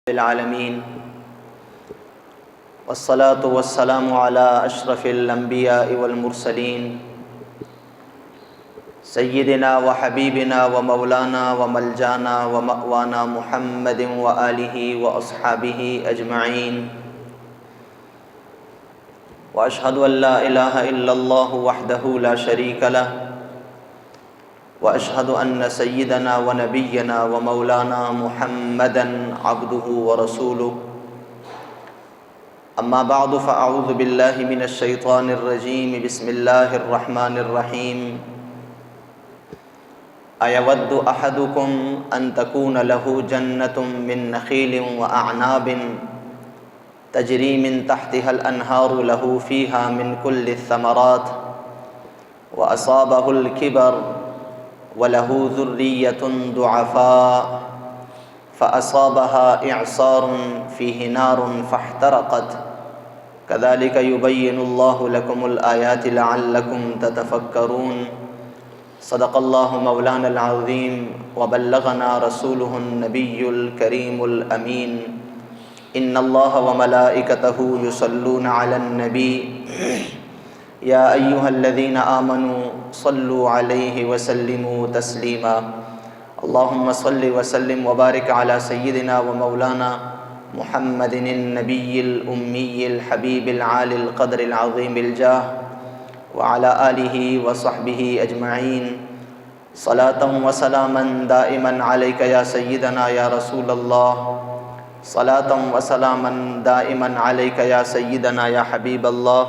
العالمین والصلاة والسلام علی اشرف الانبیاء والمرسلین سیدنا و حبیبنا و مولانا و ملجانا و مأوانا محمد و آلہ و اصحابہ اجمعین واشہد ان لا الہ الا اللہ وحدہ لا شریک لہ واشہد ان سیدنا و نبینا و مولانا محمدا عبدہ و رسولہ اما بعد فاعوذ باللہ من الشیطان الرجیم بسم اللہ الرحمن الرحیم ایود احدکم ان تکون لہ جنۃ من نخیل واعناب تجری من تحتها الانہار لہ فیہا من کل الثمرات واصابہ الکبر وَلَهُ ذُرِّيَّةٌ ضُعَفَاءُ فَأَصَابَهَا إِعْصَارٌ فِيهِ نَارٌ فَاحْتَرَقَتْ كَذَلِكَ يُبَيِّنُ اللَّهُ لَكُمُ الْآيَاتِ لَعَلَّكُمْ تَتَفَكَّرُونَ صدق اللہ مولانا العظیم وبلغنا رسولہ النبی الکریم الامین ان اللہ وملائکتہ یصلون علی النبی یا ایہا الذین آمنوا صلوا علیہ وسلموا تسلیما اللہم صل وسلم وبارک علی سیدنا و مولانا محمد النبی الامی الحبیب العالی القدر العظیم الجاہ وعلی آلہ وصحبہ اجمعین صلاة و سلاما دائما علیک یا سیدنا یا رسول اللہ صلاة و سلاما دائما علیک یا سیدنا یا حبیب اللہ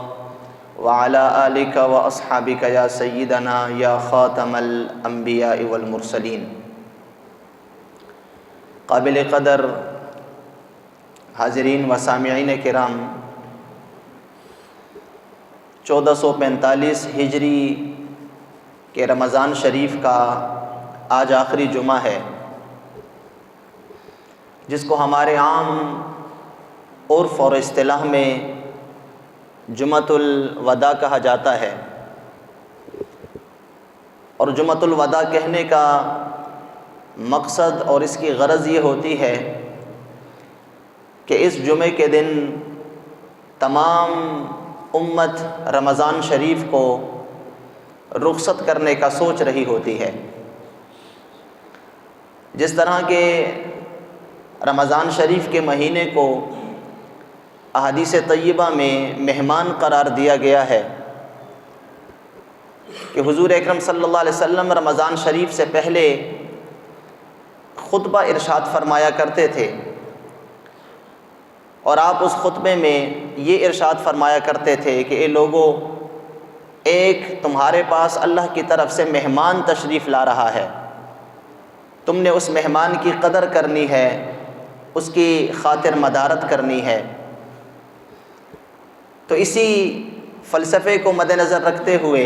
وعلی آلک و اصحابک یا سیدنا یا خاتم الانبیاء والمرسلین قابل قدر حاضرین و سامعین کرام 1445 ہجری کے رمضان شریف کا آج آخری جمعہ ہے جس کو ہمارے عام عرف اور اصطلاح میں جمعۃ الوداع کہا جاتا ہے اور جمعۃ الوداع کہنے کا مقصد اور اس کی غرض یہ ہوتی ہے کہ اس جمعے کے دن تمام امت رمضان شریف کو رخصت کرنے کا سوچ رہی ہوتی ہے۔ جس طرح کہ رمضان شریف کے مہینے کو احادیث طیبہ میں مہمان قرار دیا گیا ہے کہ حضور اکرم صلی اللہ علیہ وسلم رمضان شریف سے پہلے خطبہ ارشاد فرمایا کرتے تھے اور آپ اس خطبے میں یہ ارشاد فرمایا کرتے تھے کہ اے لوگو، ایک تمہارے پاس اللہ کی طرف سے مہمان تشریف لا رہا ہے، تم نے اس مہمان کی قدر کرنی ہے، اس کی خاطر مدارت کرنی ہے۔ تو اسی فلسفے کو مد نظر رکھتے ہوئے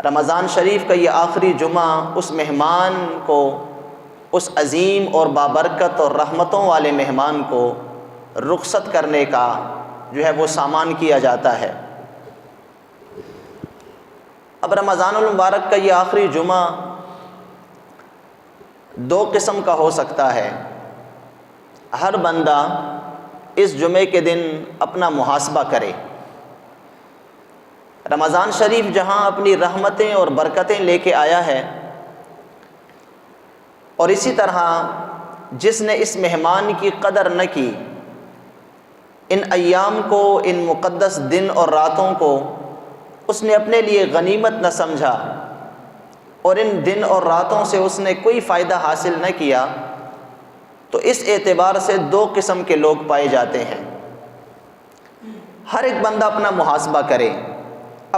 رمضان شریف کا یہ آخری جمعہ اس مہمان کو، اس عظیم اور بابرکت اور رحمتوں والے مہمان کو رخصت کرنے کا جو ہے وہ سامان کیا جاتا ہے۔ اب رمضان المبارک کا یہ آخری جمعہ دو قسم کا ہو سکتا ہے۔ ہر بندہ اس جمعے کے دن اپنا محاسبہ کرے۔ رمضان شریف جہاں اپنی رحمتیں اور برکتیں لے کے آیا ہے، اور اسی طرح جس نے اس مہمان کی قدر نہ کی، ان ایام کو، ان مقدس دن اور راتوں کو اس نے اپنے لیے غنیمت نہ سمجھا اور ان دن اور راتوں سے اس نے کوئی فائدہ حاصل نہ کیا، تو اس اعتبار سے دو قسم کے لوگ پائے جاتے ہیں۔ ہر ایک بندہ اپنا محاسبہ کرے،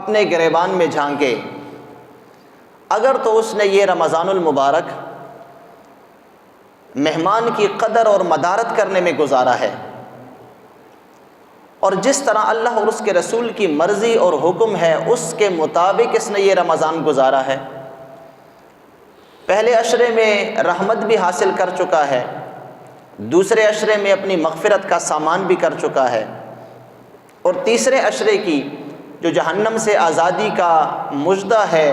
اپنے گریبان میں جھانکے۔ اگر تو اس نے یہ رمضان المبارک مہمان کی قدر اور مدارت کرنے میں گزارا ہے، اور جس طرح اللہ اور اس کے رسول کی مرضی اور حکم ہے اس کے مطابق اس نے یہ رمضان گزارا ہے، پہلے عشرے میں رحمت بھی حاصل کر چکا ہے، دوسرے عشرے میں اپنی مغفرت کا سامان بھی کر چکا ہے، اور تیسرے عشرے کی جو جہنم سے آزادی کا مژدہ ہے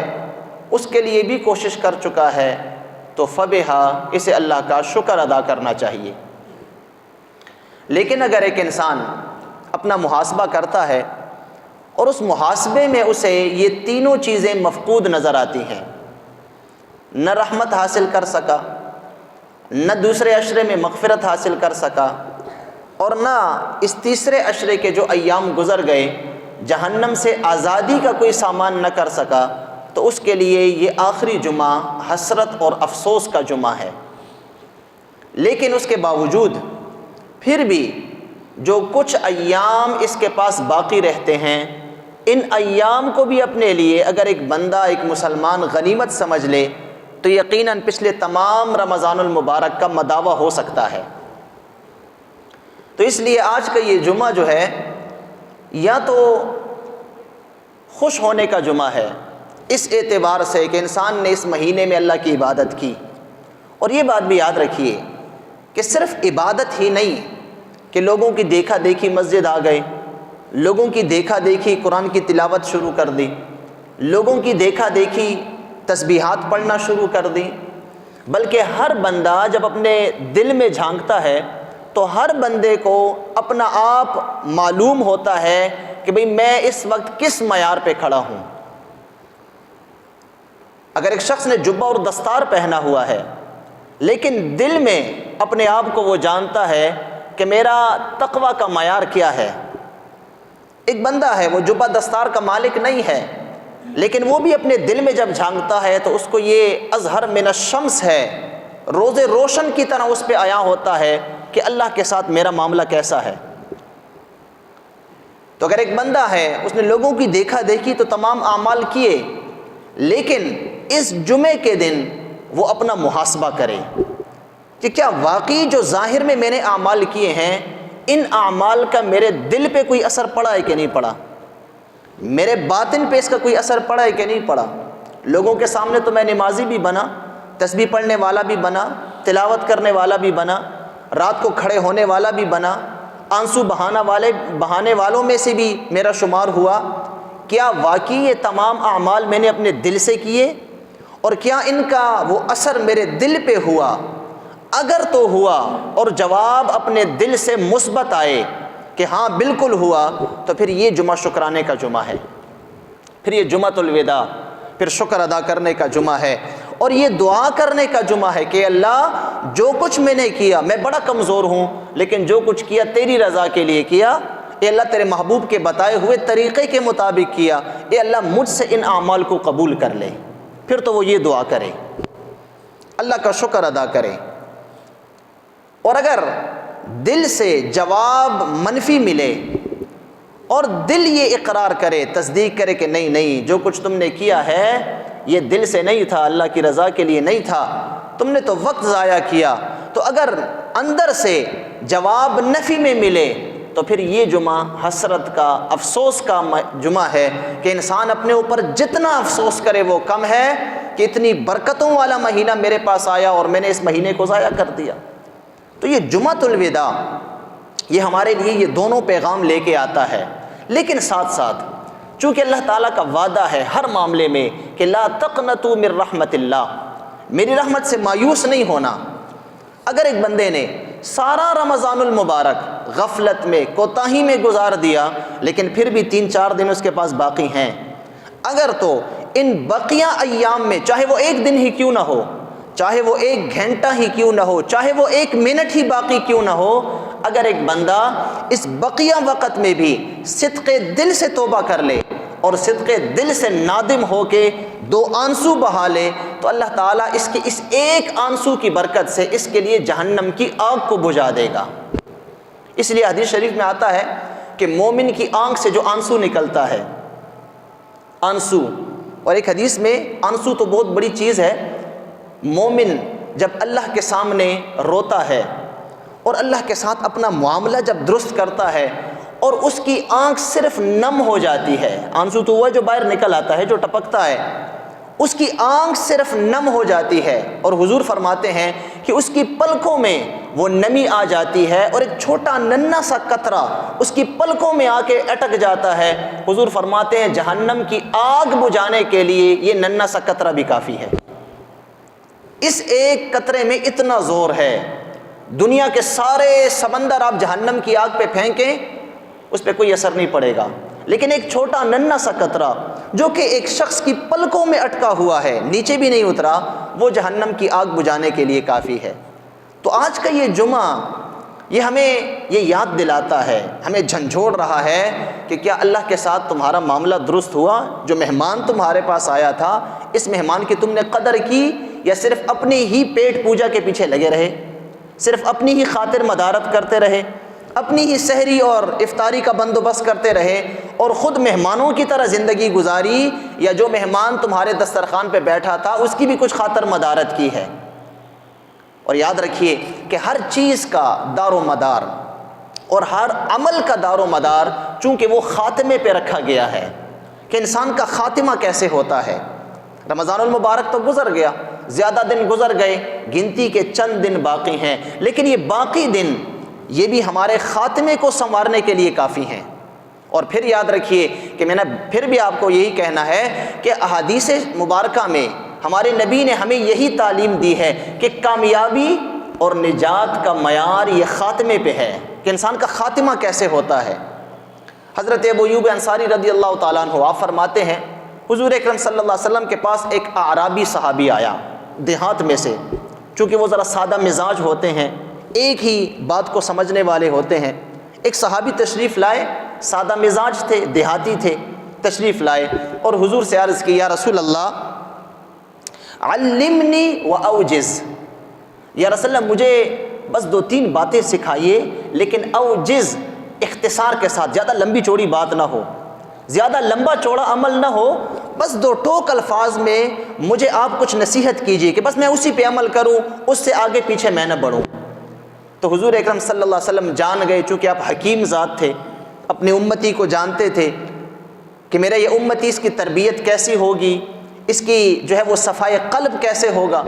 اس کے لیے بھی کوشش کر چکا ہے، تو فبہا، اسے اللہ کا شکر ادا کرنا چاہیے۔ لیکن اگر ایک انسان اپنا محاسبہ کرتا ہے اور اس محاسبے میں اسے یہ تینوں چیزیں مفقود نظر آتی ہیں، نہ رحمت حاصل کر سکا، نہ دوسرے عشرے میں مغفرت حاصل کر سکا، اور نہ اس تیسرے عشرے کے جو ایام گزر گئے جہنم سے آزادی کا کوئی سامان نہ کر سکا، تو اس کے لیے یہ آخری جمعہ حسرت اور افسوس کا جمعہ ہے۔ لیکن اس کے باوجود پھر بھی جو کچھ ایام اس کے پاس باقی رہتے ہیں، ان ایام کو بھی اپنے لیے اگر ایک بندہ، ایک مسلمان غنیمت سمجھ لے تو یقیناً پچھلے تمام رمضان المبارک کا مداوع ہو سکتا ہے۔ تو اس لیے آج کا یہ جمعہ جو ہے یا تو خوش ہونے کا جمعہ ہے اس اعتبار سے کہ انسان نے اس مہینے میں اللہ کی عبادت کی، اور یہ بات بھی یاد رکھیے کہ صرف عبادت ہی نہیں کہ لوگوں کی دیکھا دیکھی مسجد آ گئے، لوگوں کی دیکھا دیکھی قرآن کی تلاوت شروع کر دی، لوگوں کی دیکھا دیکھی تسبیحات پڑھنا شروع کر دی، بلکہ ہر بندہ جب اپنے دل میں جھانکتا ہے تو ہر بندے کو اپنا آپ معلوم ہوتا ہے کہ بھئی میں اس وقت کس معیار پہ کھڑا ہوں۔ اگر ایک شخص نے جبہ اور دستار پہنا ہوا ہے لیکن دل میں اپنے آپ کو وہ جانتا ہے کہ میرا تقوی کا معیار کیا ہے، ایک بندہ ہے وہ جبہ دستار کا مالک نہیں ہے لیکن وہ بھی اپنے دل میں جب جھانکتا ہے تو اس کو یہ اظہر من الشمس ہے، روز روشن کی طرح اس پہ عیاں ہوتا ہے کہ اللہ کے ساتھ میرا معاملہ کیسا ہے۔ تو اگر ایک بندہ ہے اس نے لوگوں کی دیکھا دیکھی تو تمام اعمال کیے، لیکن اس جمعے کے دن وہ اپنا محاسبہ کرے کہ کیا واقعی جو ظاہر میں میں نے اعمال کیے ہیں ان اعمال کا میرے دل پہ کوئی اثر پڑا ہے کہ نہیں پڑا، میرے باطن پہ اس کا کوئی اثر پڑا ہے کہ نہیں پڑا۔ لوگوں کے سامنے تو میں نمازی بھی بنا، تسبیح پڑھنے والا بھی بنا، تلاوت کرنے والا بھی بنا، رات کو کھڑے ہونے والا بھی بنا، آنسو بہانے والوں میں سے بھی میرا شمار ہوا۔ کیا واقعی یہ تمام اعمال میں نے اپنے دل سے کیے اور کیا ان کا وہ اثر میرے دل پہ ہوا؟ اگر تو ہوا اور جواب اپنے دل سے مثبت آئے کہ ہاں بالکل ہوا، تو پھر یہ جمعہ شکرانے کا جمعہ ہے، پھر یہ جمعۃ الوداع، پھر شکر ادا کرنے کا جمعہ ہے، اور یہ دعا کرنے کا جمعہ ہے کہ اللہ جو کچھ میں نے کیا، میں بڑا کمزور ہوں لیکن جو کچھ کیا تیری رضا کے لیے کیا، اے اللہ تیرے محبوب کے بتائے ہوئے طریقے کے مطابق کیا، اے اللہ مجھ سے ان اعمال کو قبول کر لے۔ پھر تو وہ یہ دعا کرے، اللہ کا شکر ادا کرے۔ اور اگر دل سے جواب منفی ملے اور دل یہ اقرار کرے، تصدیق کرے کہ نہیں جو کچھ تم نے کیا ہے یہ دل سے نہیں تھا، اللہ کی رضا کے لیے نہیں تھا، تم نے تو وقت ضائع کیا، تو اگر اندر سے جواب نفی میں ملے تو پھر یہ جمعہ حسرت کا، افسوس کا جمعہ ہے کہ انسان اپنے اوپر جتنا افسوس کرے وہ کم ہے کہ اتنی برکتوں والا مہینہ میرے پاس آیا اور میں نے اس مہینے کو ضائع کر دیا۔ تو یہ جمعۃ الوداع یہ ہمارے لیے یہ دونوں پیغام لے کے آتا ہے، لیکن ساتھ ساتھ چونکہ اللہ تعالیٰ کا وعدہ ہے ہر معاملے میں کہ لا تقنطوا من رحمت اللہ، میری رحمت سے مایوس نہیں ہونا۔ اگر ایک بندے نے سارا رمضان المبارک غفلت میں، کوتاہی میں گزار دیا لیکن پھر بھی 3-4 دن اس کے پاس باقی ہیں، اگر تو ان بقیہ ایام میں چاہے وہ ایک دن ہی کیوں نہ ہو، چاہے وہ 1 گھنٹہ ہی کیوں نہ ہو، چاہے وہ 1 منٹ ہی باقی کیوں نہ ہو، اگر ایک بندہ اس بقیہ وقت میں بھی صدق دل سے توبہ کر لے اور صدق دل سے نادم ہو کے 2 آنسو بہا لے تو اللہ تعالیٰ اس کے اس ایک آنسو کی برکت سے اس کے لیے جہنم کی آگ کو بجھا دے گا۔ اس لیے حدیث شریف میں آتا ہے کہ مومن کی آنکھ سے جو آنسو نکلتا ہے، آنسو، اور ایک حدیث میں آنسو تو بہت بڑی چیز ہے، مومن جب اللہ کے سامنے روتا ہے اور اللہ کے ساتھ اپنا معاملہ جب درست کرتا ہے اور اس کی آنکھ صرف نم ہو جاتی ہے، آنسو تو وہ جو باہر نکل آتا ہے، جو ٹپکتا ہے، اس کی آنکھ صرف نم ہو جاتی ہے، اور حضور فرماتے ہیں کہ اس کی پلکوں میں وہ نمی آ جاتی ہے اور ایک چھوٹا ننھا سا قطرہ اس کی پلکوں میں آ کے اٹک جاتا ہے۔ حضور فرماتے ہیں جہنم کی آگ بجھانے کے لیے یہ ننھا سا قطرہ بھی کافی ہے۔ اس ایک قطرے میں اتنا زور ہے، دنیا کے سارے سمندر آپ جہنم کی آگ پہ پھینکیں اس پہ کوئی اثر نہیں پڑے گا، لیکن ایک چھوٹا ننھا سا قطرہ جو کہ ایک شخص کی پلکوں میں اٹکا ہوا ہے، نیچے بھی نہیں اترا، وہ جہنم کی آگ بجھانے کے لیے کافی ہے۔ تو آج کا یہ جمعہ یہ ہمیں یہ یاد دلاتا ہے، ہمیں جھنجھوڑ رہا ہے کہ کیا اللہ کے ساتھ تمہارا معاملہ درست ہوا؟ جو مہمان تمہارے پاس آیا تھا، اس مہمان کی تم نے قدر کی یا صرف اپنی ہی پیٹ پوجا کے پیچھے لگے رہے، صرف اپنی ہی خاطر مدارت کرتے رہے، اپنی ہی سحری اور افطاری کا بندوبست کرتے رہے اور خود مہمانوں کی طرح زندگی گزاری، یا جو مہمان تمہارے دسترخوان پہ بیٹھا تھا اس کی بھی کچھ خاطر مدارت کی ہے؟ اور یاد رکھیے کہ ہر چیز کا دار و مدار اور ہر عمل کا دار و مدار چونکہ وہ خاتمے پہ رکھا گیا ہے کہ انسان کا خاتمہ کیسے ہوتا ہے۔ رمضان المبارک تو گزر گیا، زیادہ دن گزر گئے، گنتی کے چند دن باقی ہیں، لیکن یہ باقی دن یہ بھی ہمارے خاتمے کو سنوارنے کے لیے کافی ہیں۔ اور پھر یاد رکھیے کہ میں نے پھر بھی آپ کو یہی کہنا ہے کہ احادیث مبارکہ میں ہمارے نبی نے ہمیں یہی تعلیم دی ہے کہ کامیابی اور نجات کا معیار یہ خاتمے پہ ہے کہ انسان کا خاتمہ کیسے ہوتا ہے۔ حضرت ابو ایوب انصاری رضی اللہ تعالیٰ عنہ آپ فرماتے ہیں حضور اکرم صلی اللہ علیہ وسلم کے پاس ایک اعرابی صحابی آیا دیہات میں سے، چونکہ وہ ذرا سادہ مزاج ہوتے ہیں، ایک ہی بات کو سمجھنے والے ہوتے ہیں۔ ایک صحابی تشریف لائے، سادہ مزاج تھے، دیہاتی تھے، تشریف لائے اور حضور سے عرض کی یا رسول اللہ علمنی و اوجز، یا رسول اللہ مجھے بس 2-3 باتیں سکھائیے، لیکن اوجز اختصار کے ساتھ، زیادہ لمبی چوڑی بات نہ ہو، زیادہ لمبا چوڑا عمل نہ ہو، بس 2 ٹوک الفاظ میں مجھے آپ کچھ نصیحت کیجئے کہ بس میں اسی پہ عمل کروں، اس سے آگے پیچھے میں نہ بڑھوں۔ تو حضور اکرم صلی اللہ علیہ وسلم جان گئے، چونکہ آپ حکیم ذات تھے، اپنی امتی کو جانتے تھے کہ میرا یہ امتی اس کی تربیت کیسی ہوگی، اس کی جو ہے وہ صفائی قلب کیسے ہوگا۔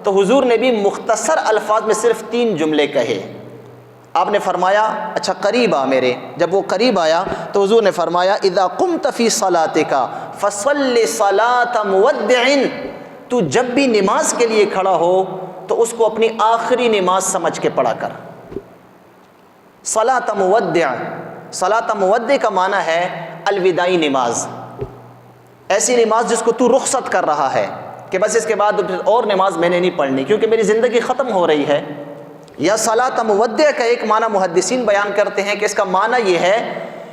تو حضور نے بھی مختصر الفاظ میں صرف 3 جملے کہے۔ آپ نے فرمایا اچھا قریب آ میرے۔ جب وہ قریب آیا تو حضور نے فرمایا اذا قمت فی صلاتک فصل صلاۃ مودع، تو جب بھی نماز کے لیے کھڑا ہو تو اس کو اپنی آخری نماز سمجھ کے پڑھا کر۔ صلاۃ مودع، صلاۃ مودع کا معنی ہے الوداعی نماز، ایسی نماز جس کو تو رخصت کر رہا ہے کہ بس اس کے بعد اور نماز میں نے نہیں پڑھنی کیونکہ میری زندگی ختم ہو رہی ہے۔ یا صلاۃ مودع کا ایک معنی محدثین بیان کرتے ہیں کہ اس کا معنی یہ ہے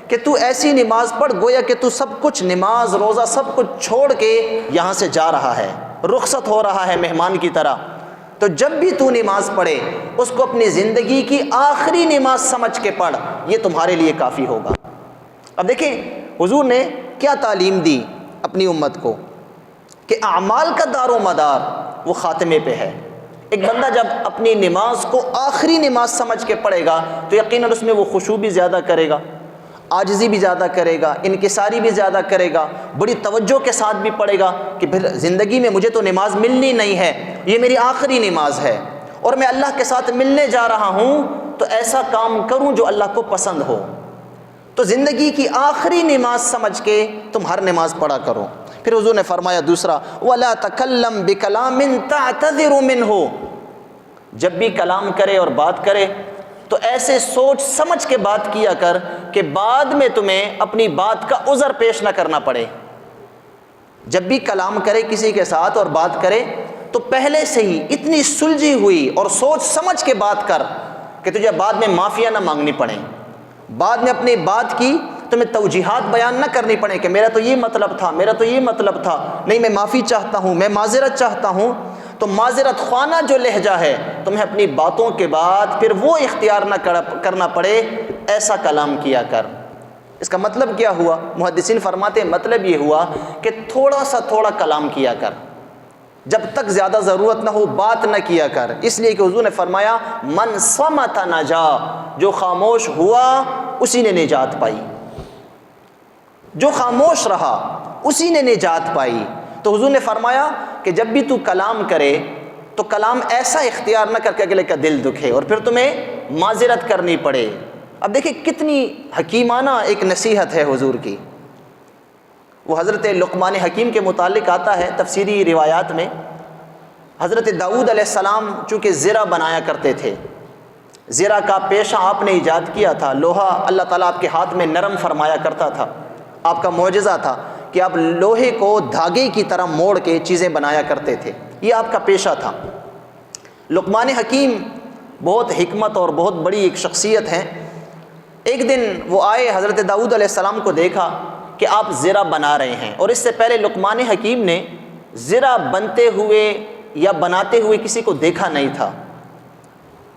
کہ تو ایسی نماز پڑھ گویا کہ تو سب کچھ، نماز روزہ سب کچھ چھوڑ کے یہاں سے جا رہا ہے، رخصت ہو رہا ہے مہمان کی طرح۔ تو جب بھی تو نماز پڑھے اس کو اپنی زندگی کی آخری نماز سمجھ کے پڑھ، یہ تمہارے لیے کافی ہوگا۔ اب دیکھیں حضور نے کیا تعلیم دی اپنی امت کو کہ اعمال کا دار و مدار وہ خاتمے پہ ہے۔ ایک بندہ جب اپنی نماز کو آخری نماز سمجھ کے پڑھے گا تو یقیناً اس میں وہ خشوع بھی زیادہ کرے گا، عاجزی بھی زیادہ کرے گا، انکساری بھی زیادہ کرے گا، بڑی توجہ کے ساتھ بھی پڑھے گا کہ پھر زندگی میں مجھے تو نماز ملنی نہیں ہے، یہ میری آخری نماز ہے اور میں اللہ کے ساتھ ملنے جا رہا ہوں، تو ایسا کام کروں جو اللہ کو پسند ہو۔ تو زندگی کی آخری نماز سمجھ کے تم ہر نماز پڑھا کرو۔ پھر حضور نے فرمایا دوسرا وَلَا تَكَلَّمْ بِكَلَامٍ تَعْتَذِرُ مِنْهُ، جب بھی کلام کرے اور بات کرے تو ایسے سوچ سمجھ کے بات کیا کر کہ بعد میں تمہیں اپنی بات کا عذر پیش نہ کرنا پڑے۔ جب بھی کلام کرے کسی کے ساتھ اور بات کرے تو پہلے سے ہی اتنی سلجھی ہوئی اور سوچ سمجھ کے بات کر کہ تجھے بعد میں معافیاں نہ مانگنی پڑیں، بعد میں اپنی بات کی تمہیں توجیحات بیان نہ کرنی پڑے کہ میرا تو یہ مطلب تھا، میرا تو یہ مطلب تھا، نہیں میں معافی چاہتا ہوں، میں معذرت چاہتا ہوں۔ تو معذرت خوانہ جو لہجہ ہے تمہیں اپنی باتوں کے بعد پھر وہ اختیار نہ کرنا پڑے، ایسا کلام کیا کر۔ اس کا مطلب کیا ہوا؟ محدثین فرماتے ہیں مطلب یہ ہوا کہ تھوڑا کلام کیا کر، جب تک زیادہ ضرورت نہ ہو بات نہ کیا کر، اس لیے کہ حضور نے فرمایا من صمت نجا، جو خاموش ہوا اسی نے نجات پائی، جو خاموش رہا اسی نے نجات پائی۔ تو حضور نے فرمایا کہ جب بھی تو کلام کرے تو کلام ایسا اختیار نہ کر کے اگلے کا دل دکھے اور پھر تمہیں معذرت کرنی پڑے۔ اب دیکھیں کتنی حکیمانہ ایک نصیحت ہے حضور کی۔ وہ حضرت لقمان حکیم کے متعلق آتا ہے تفسیری روایات میں، حضرت داؤد علیہ السلام چونکہ زرہ بنایا کرتے تھے زرا کا پیشہ آپ نے ایجاد کیا تھا، لوہا اللہ تعالیٰ آپ کے ہاتھ میں نرم فرمایا کرتا تھا، آپ کا معجزہ تھا کہ آپ لوہے کو دھاگے کی طرح موڑ کے چیزیں بنایا کرتے تھے، یہ آپ کا پیشہ تھا۔ لقمان حکیم بہت حکمت اور بہت بڑی ایک شخصیت ہیں۔ ایک دن وہ آئے، حضرت داؤد علیہ السلام کو دیکھا کہ آپ زرہ بنا رہے ہیں، اور اس سے پہلے لقمان حکیم نے زرہ بنتے ہوئے یا بناتے ہوئے کسی کو دیکھا نہیں تھا۔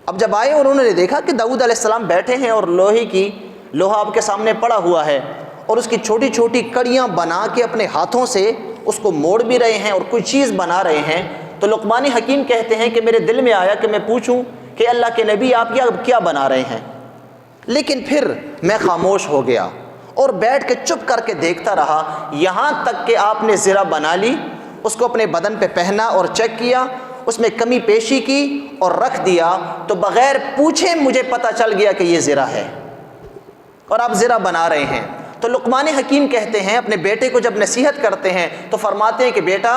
اب جب آئے اور انہوں نے دیکھا کہ داؤد علیہ السلام بیٹھے ہیں اور لوہا آپ کے سامنے پڑا ہوا ہے، اور اس کی چھوٹی چھوٹی کڑیاں بنا کے اپنے ہاتھوں سے اس کو موڑ بھی رہے ہیں اور کوئی چیز بنا رہے ہیں، تو لقمان حکیم کہتے ہیں کہ میرے دل میں آیا کہ میں پوچھوں کہ اللہ کے نبی آپ کیا بنا رہے ہیں، لیکن پھر میں خاموش ہو گیا اور بیٹھ کے چپ کر کے دیکھتا رہا، یہاں تک کہ آپ نے زرہ بنا لی، اس کو اپنے بدن پہ پہنا اور چیک کیا، اس میں کمی پیشی کی اور رکھ دیا، تو بغیر پوچھے مجھے پتہ چل گیا کہ یہ زرہ ہے اور آپ زرہ بنا رہے ہیں۔ تو لقمان حکیم کہتے ہیں، اپنے بیٹے کو جب نصیحت کرتے ہیں تو فرماتے ہیں کہ بیٹا،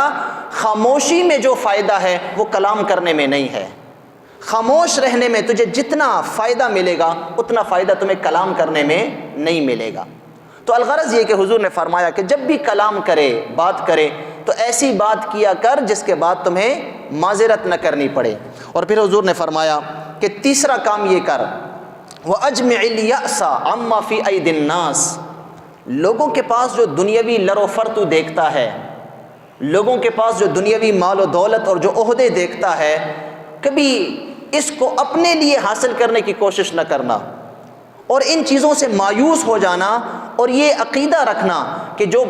خاموشی میں جو فائدہ ہے وہ کلام کرنے میں نہیں ہے، خاموش رہنے میں تجھے جتنا فائدہ ملے گا اتنا فائدہ تمہیں کلام کرنے میں نہیں ملے گا۔ تو الغرض یہ کہ حضور نے فرمایا کہ جب بھی کلام کرے، بات کرے، تو ایسی بات کیا کر جس کے بعد تمہیں معذرت نہ کرنی پڑے۔ اور پھر حضور نے فرمایا کہ تیسرا کام یہ کر، وَأَجْمِعِ الْيَأْسَ عَمَّا فِي أَيْدِ النَّاسِ، لوگوں کے پاس جو دنیاوی لر و فر تو دیکھتا ہے، لوگوں کے پاس جو دنیاوی مال و دولت اور جو عہدے دیکھتا ہے، کبھی اس کو اپنے لیے حاصل کرنے کی کوشش نہ کرنا اور ان چیزوں سے مایوس ہو جانا، اور یہ عقیدہ رکھنا کہ جو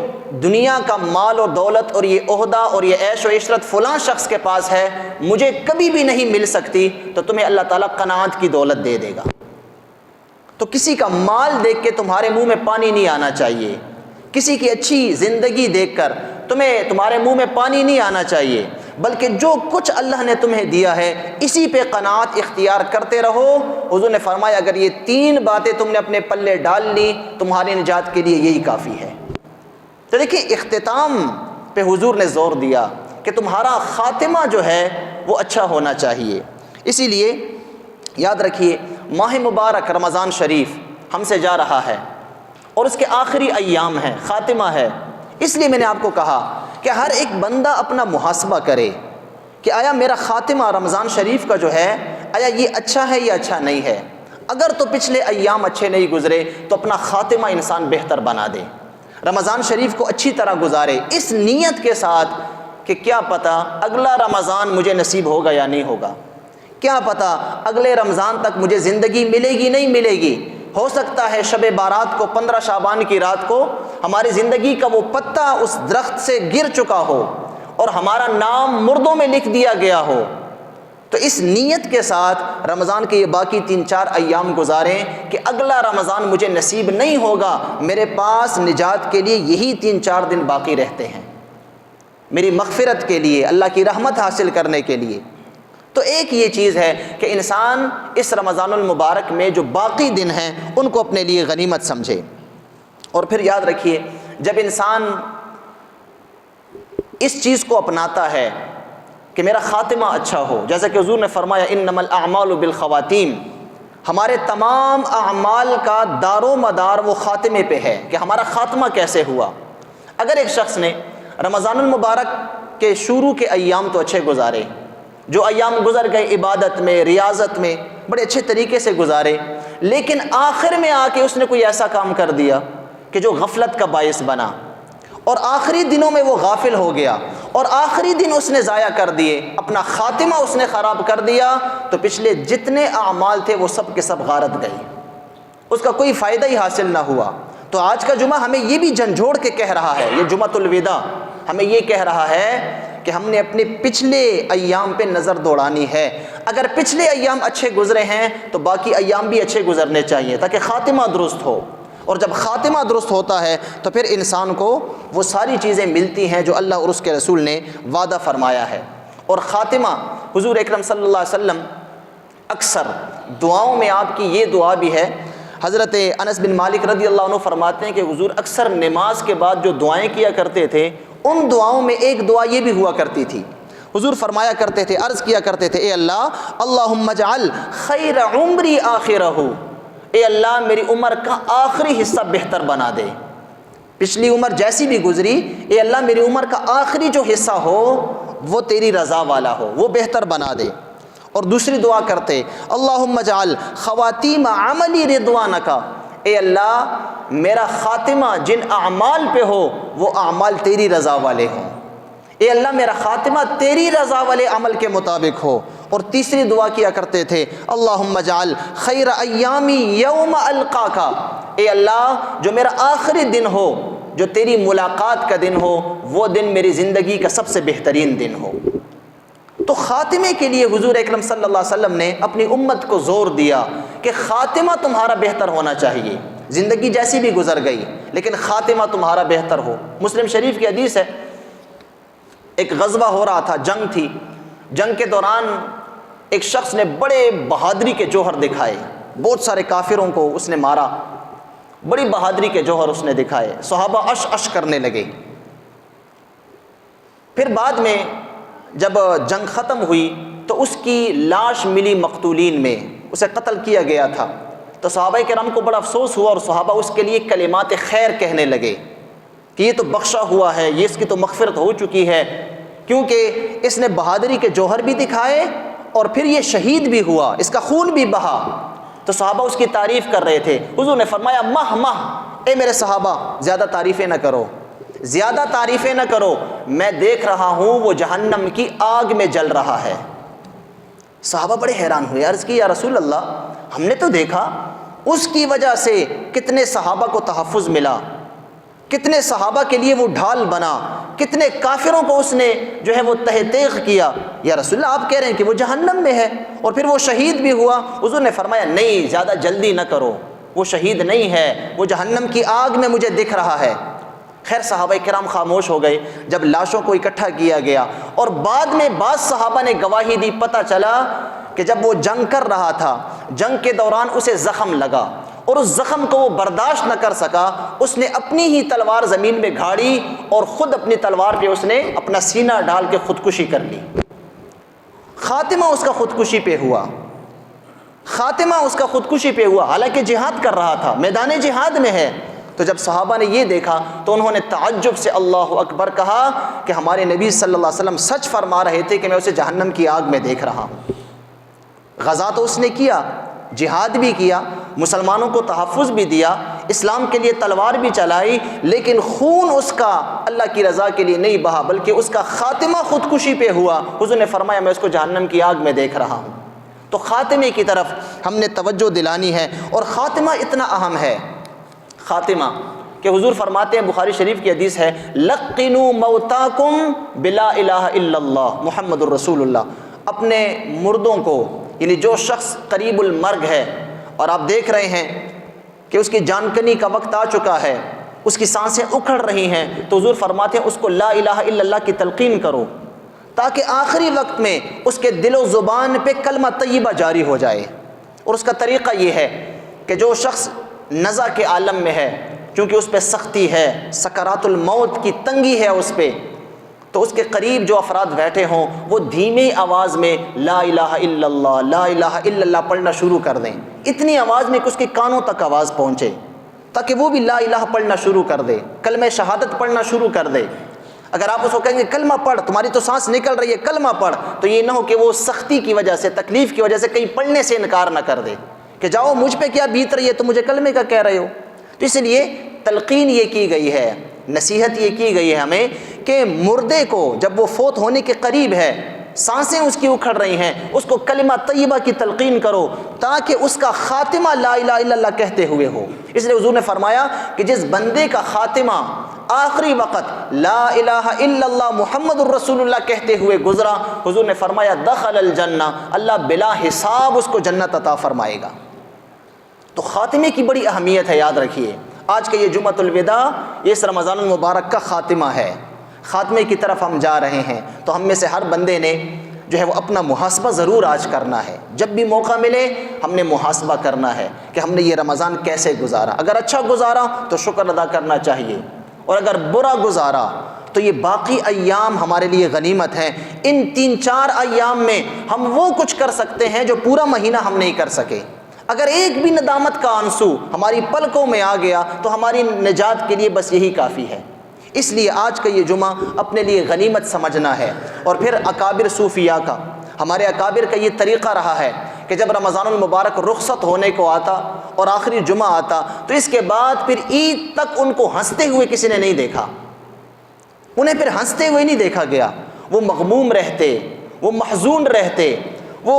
دنیا کا مال اور دولت اور یہ عہدہ اور یہ عیش و عشرت فلاں شخص کے پاس ہے، مجھے کبھی بھی نہیں مل سکتی، تو تمہیں اللہ تعالیٰ قناعت کی دولت دے دے گا۔ تو کسی کا مال دیکھ کے تمہارے منہ میں پانی نہیں آنا چاہیے، کسی کی اچھی زندگی دیکھ کر تمہارے منہ میں پانی نہیں آنا چاہیے، بلکہ جو کچھ اللہ نے تمہیں دیا ہے اسی پہ قناعت اختیار کرتے رہو۔ حضور نے فرمایا اگر یہ 3 باتیں تم نے اپنے پلے ڈال لی، تمہاری نجات کے لیے یہی کافی ہے۔ تو دیکھیں، اختتام پہ حضور نے زور دیا کہ تمہارا خاتمہ جو ہے وہ اچھا ہونا چاہیے۔ اسی لیے یاد رکھیے، ماہ مبارک رمضان شریف ہم سے جا رہا ہے اور اس کے آخری ایام ہیں، خاتمہ ہے، اس لیے میں نے آپ کو کہا کہ ہر ایک بندہ اپنا محاسبہ کرے کہ آیا میرا خاتمہ رمضان شریف کا جو ہے، آیا یہ اچھا ہے یا اچھا نہیں ہے۔ اگر تو پچھلے ایام اچھے نہیں گزرے تو اپنا خاتمہ انسان بہتر بنا دے، رمضان شریف کو اچھی طرح گزارے، اس نیت کے ساتھ کہ کیا پتہ اگلا رمضان مجھے نصیب ہوگا یا نہیں ہوگا، کیا پتہ اگلے رمضان تک مجھے زندگی ملے گی نہیں ملے گی، ہو سکتا ہے شب بارات کو 15 شعبان کی رات کو ہماری زندگی کا وہ پتا اس درخت سے گر چکا ہو اور ہمارا نام مردوں میں لکھ دیا گیا ہو۔ تو اس نیت کے ساتھ رمضان کے یہ باقی 3-4 ایام گزاریں کہ اگلا رمضان مجھے نصیب نہیں ہوگا، میرے پاس نجات کے لیے یہی 3-4 دن باقی رہتے ہیں، میری مغفرت کے لیے، اللہ کی رحمت حاصل کرنے کے لیے۔ تو ایک یہ چیز ہے کہ انسان اس رمضان المبارک میں جو باقی دن ہیں ان کو اپنے لیے غنیمت سمجھے۔ اور پھر یاد رکھیے، جب انسان اس چیز کو اپناتا ہے کہ میرا خاتمہ اچھا ہو، جیسا کہ حضور نے فرمایا انما الاعمال بالخواتیم، ہمارے تمام اعمال کا دار و مدار وہ خاتمے پہ ہے کہ ہمارا خاتمہ کیسے ہوا۔ اگر ایک شخص نے رمضان المبارک کے شروع کے ایام تو اچھے گزارے، جو ایام گزر گئے عبادت میں، ریاضت میں، بڑے اچھے طریقے سے گزارے، لیکن آخر میں آ کے اس نے کوئی ایسا کام کر دیا کہ جو غفلت کا باعث بنا، اور آخری دنوں میں وہ غافل ہو گیا اور آخری دن اس نے ضائع کر دیے، اپنا خاتمہ اس نے خراب کر دیا، تو پچھلے جتنے اعمال تھے وہ سب کے سب غارت گئے، اس کا کوئی فائدہ ہی حاصل نہ ہوا۔ تو آج کا جمعہ ہمیں یہ بھی جھنجھوڑ کے کہہ رہا ہے، یہ جمعۃ الوداع ہمیں یہ کہہ رہا ہے کہ ہم نے اپنے پچھلے ایام پہ نظر دوڑانی ہے۔ اگر پچھلے ایام اچھے گزرے ہیں تو باقی ایام بھی اچھے گزرنے چاہیے تاکہ خاتمہ درست ہو، اور جب خاتمہ درست ہوتا ہے تو پھر انسان کو وہ ساری چیزیں ملتی ہیں جو اللہ اور اس کے رسول نے وعدہ فرمایا ہے۔ اور خاتمہ، حضور اکرم صلی اللہ علیہ وسلم اکثر دعاؤں میں آپ کی یہ دعا بھی ہے، حضرت انس بن مالک رضی اللہ عنہ فرماتے ہیں کہ حضور اکثر نماز کے بعد جو دعائیں کیا کرتے تھے، ان دعاؤں میں ایک دعا یہ بھی ہوا کرتی تھی، حضور فرمایا کرتے تھے، عرض کیا کرتے تھے، اے اللہ اللہم اجعل خیر عمری آخرہ، اے اللہ میری عمر کا آخری حصہ بہتر بنا دے، پچھلی عمر جیسی بھی گزری، اے اللہ میری عمر کا آخری جو حصہ ہو وہ تیری رضا والا ہو، وہ بہتر بنا دے۔ اور دوسری دعا کرتے، اللہم اجعل خواتیم عملی رضوانک، اے اللہ میرا خاتمہ جن اعمال پہ ہو وہ اعمال تیری رضا والے ہوں، اے اللہ میرا خاتمہ تیری رضا والے عمل کے مطابق ہو۔ اور تیسری دعا کیا کرتے تھے، اللہم اجعل خیر ایامی یوم القاک، اے اللہ جو میرا آخری دن ہو، جو تیری ملاقات کا دن ہو، وہ دن میری زندگی کا سب سے بہترین دن ہو۔ تو خاتمے کے لیے حضور اکرم صلی اللہ علیہ وسلم نے اپنی امت کو زور دیا کہ خاتمہ تمہارا بہتر ہونا چاہیے، زندگی جیسی بھی گزر گئی لیکن خاتمہ تمہارا بہتر ہو۔ مسلم شریف کی حدیث ہے، ایک غزوہ ہو رہا تھا، جنگ تھی، جنگ کے دوران ایک شخص نے بڑے بہادری کے جوہر دکھائے، بہت سارے کافروں کو اس نے مارا، بڑی بہادری کے جوہر اس نے دکھائے، صحابہ اش اش کرنے لگے۔ پھر بعد میں جب جنگ ختم ہوئی تو اس کی لاش ملی مقتولین میں، اسے قتل کیا گیا تھا، تو صحابہ کرام کو بڑا افسوس ہوا اور صحابہ اس کے لیے کلمات خیر کہنے لگے کہ یہ تو بخشا ہوا ہے، یہ اس کی تو مغفرت ہو چکی ہے، کیونکہ اس نے بہادری کے جوہر بھی دکھائے اور پھر یہ شہید بھی ہوا، اس کا خون بھی بہا۔ تو صحابہ اس کی تعریف کر رہے تھے، حضور نے فرمایا مہ مہ، اے میرے صحابہ زیادہ تعریفیں نہ کرو، زیادہ تعریفیں نہ کرو، میں دیکھ رہا ہوں وہ جہنم کی آگ میں جل رہا ہے۔ صحابہ بڑے حیران ہوئے، عرض کی یا رسول اللہ ہم نے تو دیکھا اس کی وجہ سے کتنے صحابہ کو تحفظ ملا، کتنے صحابہ کے لیے وہ ڈھال بنا، کتنے کافروں کو اس نے جو ہے وہ تہ تیغ کیا، یا رسول اللہ آپ کہہ رہے ہیں کہ وہ جہنم میں ہے اور پھر وہ شہید بھی ہوا۔ حضور نے فرمایا نہیں، زیادہ جلدی نہ کرو، وہ شہید نہیں ہے، وہ جہنم کی آگ میں مجھے دکھ رہا ہے۔ خیر صحابہ کرام خاموش ہو گئے جب لاشوں کو اکٹھا کیا گیا، اور بعد میں بعض صحابہ نے گواہی دی، پتہ چلا کہ جب وہ جنگ کر رہا تھا، جنگ کے دوران اسے زخم لگا اور اس زخم کو وہ برداشت نہ کر سکا، اس نے اپنی ہی تلوار زمین میں گھاڑی اور خود اپنی تلوار پہ اس نے اپنا سینہ ڈال کے خودکشی کر لی۔ خاتمہ اس کا خودکشی پہ ہوا، خاتمہ اس کا خودکشی پہ ہوا، حالانکہ جہاد کر رہا تھا، میدان جہاد میں ہے۔ تو جب صحابہ نے یہ دیکھا تو انہوں نے تعجب سے اللہ اکبر کہا کہ ہمارے نبی صلی اللہ علیہ وسلم سچ فرما رہے تھے کہ میں اسے جہنم کی آگ میں دیکھ رہا ہوں۔ غزا تو اس نے کیا، جہاد بھی کیا، مسلمانوں کو تحفظ بھی دیا، اسلام کے لیے تلوار بھی چلائی، لیکن خون اس کا اللہ کی رضا کے لیے نہیں بہا، بلکہ اس کا خاتمہ خودکشی پہ ہوا۔ حضور نے فرمایا میں اس کو جہنم کی آگ میں دیکھ رہا ہوں۔ تو خاتمے کی طرف ہم نے توجہ دلانی ہے، اور خاتمہ اتنا اہم ہے، خاتمہ کہ حضور فرماتے ہیں، بخاری شریف کی حدیث ہے، لقنوا موتاکم بلا الہ الا اللہ محمد الرسول اللہ، اپنے مردوں کو، یعنی جو شخص قریب المرگ ہے اور آپ دیکھ رہے ہیں کہ اس کی جان کنی کا وقت آ چکا ہے، اس کی سانسیں اکھڑ رہی ہیں، تو حضور فرماتے ہیں اس کو لا الہ الا اللہ کی تلقین کرو، تاکہ آخری وقت میں اس کے دل و زبان پہ کلمہ طیبہ جاری ہو جائے۔ اور اس کا طریقہ یہ ہے کہ جو شخص نزع کے عالم میں ہے، کیونکہ اس پہ سختی ہے، سکرات الموت کی تنگی ہے اس پہ، تو اس کے قریب جو افراد بیٹھے ہوں وہ دھیمی آواز میں لا الہ الا اللہ لا الہ الا اللہ پڑھنا شروع کر دیں، اتنی آواز میں کہ اس کے کانوں تک آواز پہنچے، تاکہ وہ بھی لا الہ پڑھنا شروع کر دے، کلمہ شہادت پڑھنا شروع کر دے۔ اگر آپ اس کو کہیں گے کلمہ پڑھ، تمہاری تو سانس نکل رہی ہے، کلمہ پڑھ، تو یہ نہ ہو کہ وہ سختی کی وجہ سے، تکلیف کی وجہ سے کہیں پڑھنے سے انکار نہ کر دے کہ جاؤ مجھ پہ کیا بیت رہی ہے، تو مجھے کلمے کا کہہ رہے ہو۔ تو اس لیے تلقین یہ کی گئی ہے، نصیحت یہ کی گئی ہے ہمیں کہ مردے کو جب وہ فوت ہونے کے قریب ہے، سانسیں اس کی اکھڑ رہی ہیں، اس کو کلمہ طیبہ کی تلقین کرو تاکہ اس کا خاتمہ لا الہ الا اللہ کہتے ہوئے ہو۔ اس لیے حضور نے فرمایا کہ جس بندے کا خاتمہ آخری وقت لا الہ الا اللہ محمد الرسول اللہ کہتے ہوئے گزرا، حضور نے فرمایا دخل الجنہ، اللہ بلا حساب اس کو جنت عطا فرمائے گا۔ تو خاتمے کی بڑی اہمیت ہے، یاد رکھیے۔ آج کا یہ جمعۃ الوداع یہ اس رمضان المبارک کا خاتمہ ہے، خاتمے کی طرف ہم جا رہے ہیں، تو ہم میں سے ہر بندے نے جو ہے وہ اپنا محاسبہ ضرور آج کرنا ہے۔ جب بھی موقع ملے ہم نے محاسبہ کرنا ہے کہ ہم نے یہ رمضان کیسے گزارا۔ اگر اچھا گزارا تو شکر ادا کرنا چاہیے، اور اگر برا گزارا تو یہ باقی ایام ہمارے لیے غنیمت ہیں۔ ان 3-4 ایام میں ہم وہ کچھ کر سکتے ہیں جو پورا مہینہ ہم نہیں کر سکے۔ اگر ایک بھی ندامت کا آنسو ہماری پلکوں میں آ گیا تو ہماری نجات کے لیے بس یہی کافی ہے۔ اس لیے آج کا یہ جمعہ اپنے لیے غنیمت سمجھنا ہے۔ اور پھر اکابر صوفیاء کا، ہمارے اکابر کا یہ طریقہ رہا ہے کہ جب رمضان المبارک رخصت ہونے کو آتا اور آخری جمعہ آتا تو اس کے بعد پھر عید تک ان کو ہنستے ہوئے کسی نے نہیں دیکھا، انہیں پھر ہنستے ہوئے نہیں دیکھا گیا۔ وہ مغموم رہتے، وہ محزون رہتے، وہ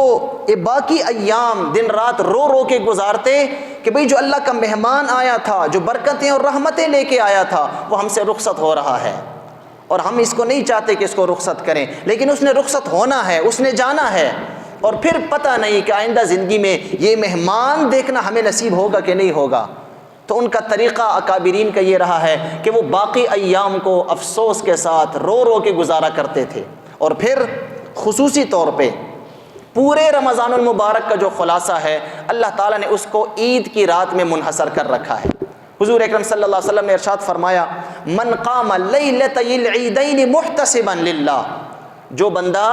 باقی ایام دن رات رو رو کے گزارتے کہ بھئی جو اللہ کا مہمان آیا تھا، جو برکتیں اور رحمتیں لے کے آیا تھا، وہ ہم سے رخصت ہو رہا ہے اور ہم اس کو نہیں چاہتے کہ اس کو رخصت کریں، لیکن اس نے رخصت ہونا ہے، اس نے جانا ہے، اور پھر پتہ نہیں کہ آئندہ زندگی میں یہ مہمان دیکھنا ہمیں نصیب ہوگا کہ نہیں ہوگا۔ تو ان کا طریقہ اکابرین کا یہ رہا ہے کہ وہ باقی ایام کو افسوس کے ساتھ رو رو کے گزارا کرتے تھے۔ اور پھر خصوصی طور پہ پورے رمضان المبارک کا جو خلاصہ ہے اللہ تعالیٰ نے اس کو عید کی رات میں منحصر کر رکھا ہے۔ حضور اکرم صلی اللہ علیہ وسلم نے ارشاد فرمایا، من قام لیلتي العیدین محتسبا للہ، جو بندہ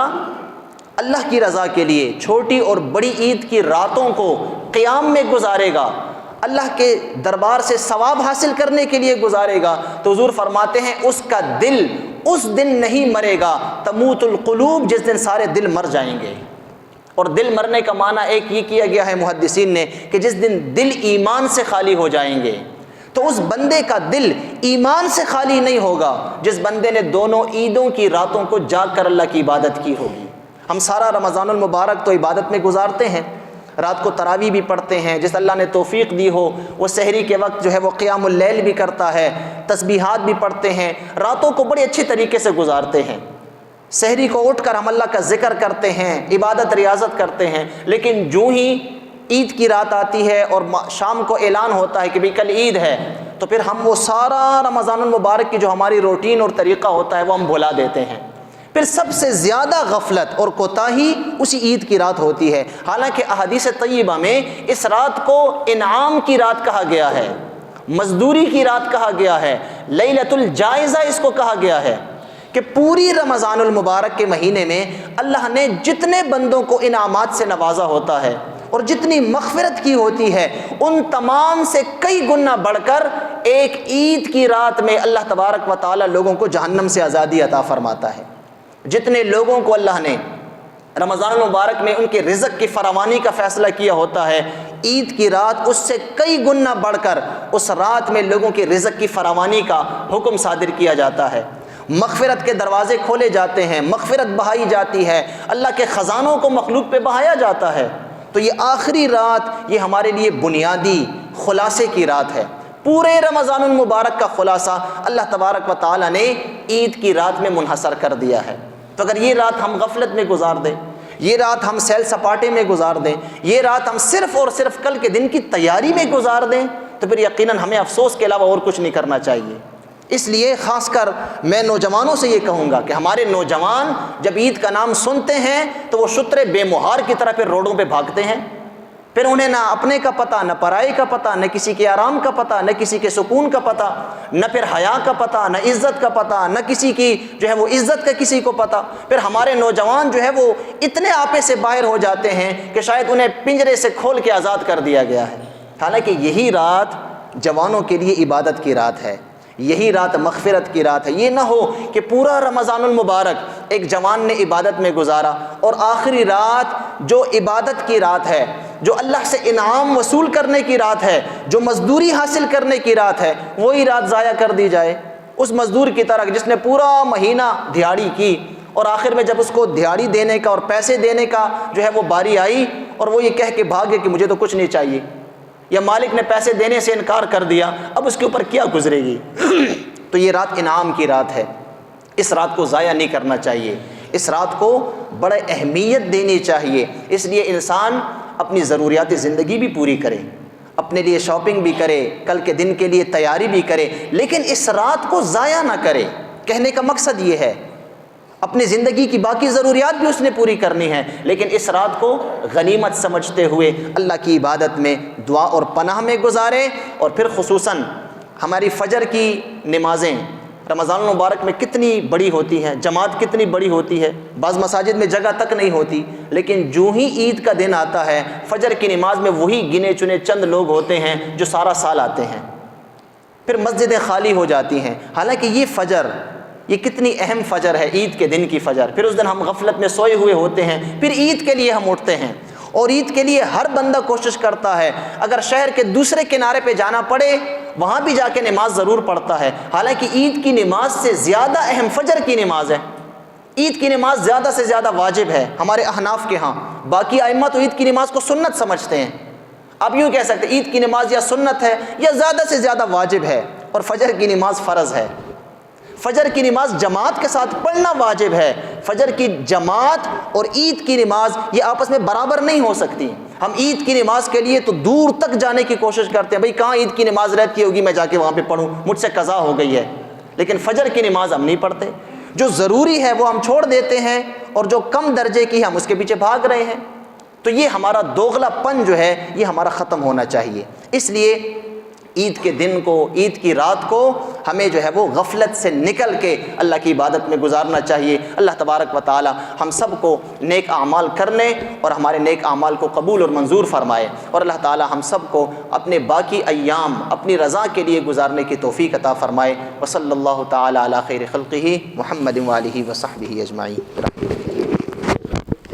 اللہ کی رضا کے لیے چھوٹی اور بڑی عید کی راتوں کو قیام میں گزارے گا، اللہ کے دربار سے ثواب حاصل کرنے کے لیے گزارے گا، تو حضور فرماتے ہیں اس کا دل اس دن نہیں مرے گا، تموت القلوب، جس دن سارے دل مر جائیں گے۔ اور دل مرنے کا معنی ایک یہ کیا گیا ہے محدثین نے کہ جس دن دل ایمان سے خالی ہو جائیں گے۔ تو اس بندے کا دل ایمان سے خالی نہیں ہوگا جس بندے نے دونوں عیدوں کی راتوں کو جاگ کر اللہ کی عبادت کی ہوگی۔ ہم سارا رمضان المبارک تو عبادت میں گزارتے ہیں، رات کو تراویح بھی پڑھتے ہیں، جس اللہ نے توفیق دی ہو وہ سحری کے وقت جو ہے وہ قیام اللیل بھی کرتا ہے، تسبیحات بھی پڑھتے ہیں، راتوں کو بڑے اچھے طریقے سے گزارتے ہیں۔ سحری کو اٹھ کر ہم اللہ کا ذکر کرتے ہیں، عبادت ریاضت کرتے ہیں، لیکن جو ہی عید کی رات آتی ہے اور شام کو اعلان ہوتا ہے کہ بھئی کل عید ہے، تو پھر ہم وہ سارا رمضان المبارک کی جو ہماری روٹین اور طریقہ ہوتا ہے وہ ہم بھلا دیتے ہیں۔ پھر سب سے زیادہ غفلت اور کوتاہی اسی عید کی رات ہوتی ہے، حالانکہ احادیث طیبہ میں اس رات کو انعام کی رات کہا گیا ہے، مزدوری کی رات کہا گیا ہے، لیلۃ الجائزہ اس کو کہا گیا ہے، کہ پوری رمضان المبارک کے مہینے میں اللہ نے جتنے بندوں کو انعامات سے نوازا ہوتا ہے اور جتنی مغفرت کی ہوتی ہے ان تمام سے کئی گنا بڑھ کر ایک عید کی رات میں اللہ تبارک و تعالی لوگوں کو جہنم سے آزادی عطا فرماتا ہے۔ جتنے لوگوں کو اللہ نے رمضان المبارک میں ان کے رزق کی فراوانی کا فیصلہ کیا ہوتا ہے، عید کی رات اس سے کئی گنا بڑھ کر اس رات میں لوگوں کے رزق کی فراوانی کا حکم صادر کیا جاتا ہے، مغفرت کے دروازے کھولے جاتے ہیں، مغفرت بہائی جاتی ہے، اللہ کے خزانوں کو مخلوق پہ بہایا جاتا ہے۔ تو یہ آخری رات یہ ہمارے لیے بنیادی خلاصے کی رات ہے۔ پورے رمضان المبارک کا خلاصہ اللہ تبارک و تعالی نے عید کی رات میں منحصر کر دیا ہے۔ تو اگر یہ رات ہم غفلت میں گزار دیں، یہ رات ہم سیل سپاٹے میں گزار دیں، یہ رات ہم صرف اور صرف کل کے دن کی تیاری میں گزار دیں، تو پھر یقیناً ہمیں افسوس کے علاوہ اور کچھ نہیں کرنا چاہیے۔ اس لیے خاص کر میں نوجوانوں سے یہ کہوں گا کہ ہمارے نوجوان جب عید کا نام سنتے ہیں تو وہ شترے بے مہار کی طرح پھر روڈوں پہ بھاگتے ہیں، پھر انہیں نہ اپنے کا پتہ، نہ پرائے کا پتہ، نہ کسی کے آرام کا پتہ، نہ کسی کے سکون کا پتہ، نہ پھر حیا کا پتہ، نہ عزت کا پتہ، نہ کسی کی جو ہے وہ عزت کا کسی کو پتہ۔ پھر ہمارے نوجوان جو ہے وہ اتنے آپے سے باہر ہو جاتے ہیں کہ شاید انہیں پنجرے سے کھول کے آزاد کر دیا گیا ہے، حالانکہ یہی رات جوانوں کے لیے عبادت کی رات ہے، یہی رات مغفرت کی رات ہے۔ یہ نہ ہو کہ پورا رمضان المبارک ایک جوان نے عبادت میں گزارا اور آخری رات جو عبادت کی رات ہے، جو اللہ سے انعام وصول کرنے کی رات ہے، جو مزدوری حاصل کرنے کی رات ہے، وہی رات ضائع کر دی جائے اس مزدور کی طرح جس نے پورا مہینہ دیہاڑی کی اور آخر میں جب اس کو دیہاڑی دینے کا اور پیسے دینے کا جو ہے وہ باری آئی اور وہ یہ کہہ کے بھاگے کہ مجھے تو کچھ نہیں چاہیے، یا مالک نے پیسے دینے سے انکار کر دیا، اب اس کے اوپر کیا گزرے گی؟ تو یہ رات انعام کی رات ہے، اس رات کو ضائع نہیں کرنا چاہیے، اس رات کو بڑے اہمیت دینی چاہیے۔ اس لیے انسان اپنی ضروریات زندگی بھی پوری کرے، اپنے لیے شاپنگ بھی کرے، کل کے دن کے لیے تیاری بھی کرے، لیکن اس رات کو ضائع نہ کرے۔ کہنے کا مقصد یہ ہے اپنی زندگی کی باقی ضروریات بھی اس نے پوری کرنی ہے، لیکن اس رات کو غنیمت سمجھتے ہوئے اللہ کی عبادت میں، دعا اور پناہ میں گزارے۔ اور پھر خصوصاً ہماری فجر کی نمازیں، رمضان المبارک میں کتنی بڑی ہوتی ہیں، جماعت کتنی بڑی ہوتی ہے، بعض مساجد میں جگہ تک نہیں ہوتی، لیکن جو ہی عید کا دن آتا ہے فجر کی نماز میں وہی گنے چنے چند لوگ ہوتے ہیں جو سارا سال آتے ہیں، پھر مسجدیں خالی ہو جاتی ہیں۔ حالانکہ یہ فجر، یہ کتنی اہم فجر ہے، عید کے دن کی فجر۔ پھر اس دن ہم غفلت میں سوئے ہوئے ہوتے ہیں، پھر عید کے لیے ہم اٹھتے ہیں، اور عید کے لیے ہر بندہ کوشش کرتا ہے، اگر شہر کے دوسرے کنارے پہ جانا پڑے وہاں بھی جا کے نماز ضرور پڑھتا ہے۔ حالانکہ عید کی نماز سے زیادہ اہم فجر کی نماز ہے، عید کی نماز زیادہ سے زیادہ واجب ہے ہمارے احناف کے ہاں۔ باقی ائمہ تو عید کی نماز کو سنت سمجھتے ہیں۔ آپ یوں کہہ سکتے ہیں عید کی نماز یا سنت ہے یا زیادہ سے زیادہ واجب ہے، اور فجر کی نماز فرض ہے۔ فجر کی نماز جماعت کے ساتھ پڑھنا واجب ہے۔ فجر کی جماعت اور عید کی نماز یہ آپس میں برابر نہیں ہو سکتی۔ ہم عید کی نماز کے لیے تو دور تک جانے کی کوشش کرتے ہیں، بھئی کہاں عید کی نماز رہتی ہوگی، میں جا کے وہاں پہ پڑھوں، مجھ سے قضا ہو گئی ہے، لیکن فجر کی نماز ہم نہیں پڑھتے۔ جو ضروری ہے وہ ہم چھوڑ دیتے ہیں، اور جو کم درجے کی ہم اس کے پیچھے بھاگ رہے ہیں۔ تو یہ ہمارا دوغلا پن جو ہے یہ ہمارا ختم ہونا چاہیے۔ اس لیے عید کے دن کو، عید کی رات کو ہمیں جو ہے وہ غفلت سے نکل کے اللہ کی عبادت میں گزارنا چاہیے۔ اللہ تبارک و تعالی ہم سب کو نیک اعمال کرنے اور ہمارے نیک اعمال کو قبول اور منظور فرمائے، اور اللہ تعالی ہم سب کو اپنے باقی ایام اپنی رضا کے لیے گزارنے کی توفیق عطا فرمائے۔ وصلی اللہ تعالی علی خیر خلقہ محمد وآلہ وصحبہ اجمعین۔